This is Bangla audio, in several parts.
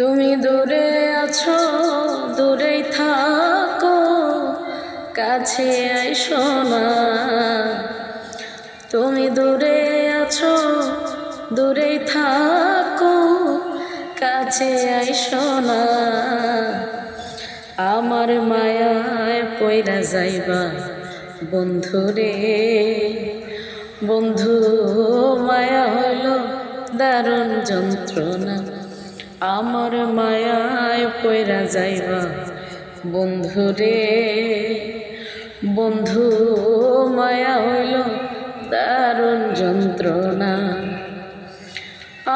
তুমি দূরে আছো, দূরেই থাকো, কাছে আইসো না। তুমি দূরে আছো, দূরেই থাকো, কাছে আইসো না। আমার মায়ায় পইরা যাইবা বন্ধুরে, বন্ধু মায়া হইল দারুণ যন্ত্রণা। আমার মায়ায় পইরা যাইবা বন্ধুরে, বন্ধু মায়া হইল দারুণ যন্ত্রণা।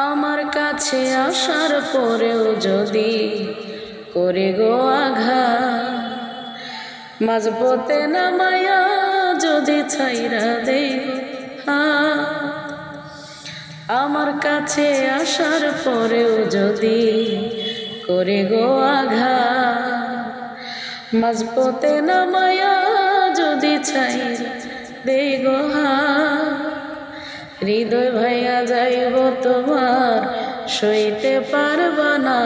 আমার কাছে আসার পরেও যদি করে গো আঘাত, মাঝপথে নামায়া যদি ছাইরা দেই আমার কাছে আসার পরেও যদি করে গো আঘাত, মাঝপথে নামায়া যদি ছাইরা দেই গো হৃদয় ভাইয়া যাইব তোমার সইতে পারবা না।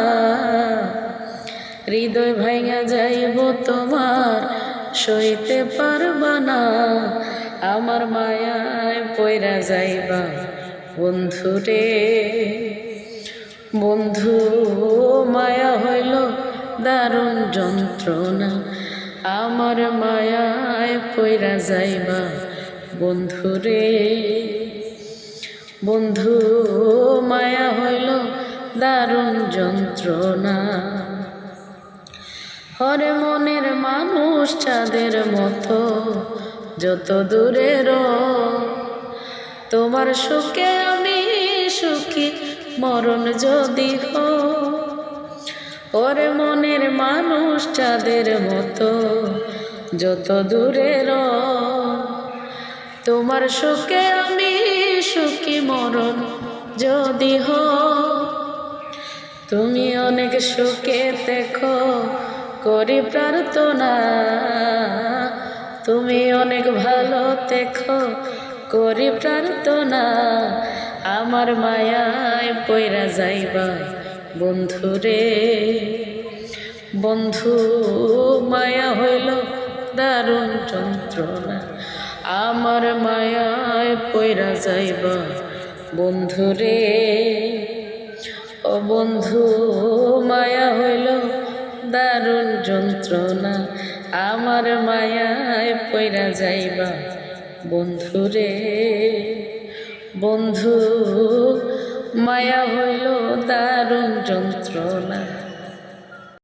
হৃদয় ভাইয়া যাইব তোমার সইতে পারবা না। আমার মায়ায় পইরা যাইবা বন্ধুরে, বন্ধু মায়া হইল দারুণ যন্ত্রণা। আমার মায়ায় পইরা যাইবা বন্ধুরে, বন্ধু মায়া হইল দারুণ যন্ত্রণা। হরে মনের মানুষ চাঁদের মতো যত দূরের, তোমার সুখে আমি সুখী মরণ যদি হো। ওরে মনের মানুষ চাঁদের মতো যত দূরের, তোমার সুখে আমি সুখী মরণ যদি হো। তুমি অনেক সুখে দেখো করি প্রার্থনা, তুমি অনেক ভালো দেখো করি প্রার্থনা। আমার মায়ায় পইরা যাইবা বন্ধুরে, বন্ধু মায়া হইল দারুণ যন্ত্রণা। আমার মায়ায় পইরা যাইবা বন্ধুরে, ও বন্ধু মায়া হইল দারুণ যন্ত্রণা। আমার মায়ায় পইরা যাইবা বন্ধুরে, বন্ধু মায়া হইল দারুণ যন্ত্রণা।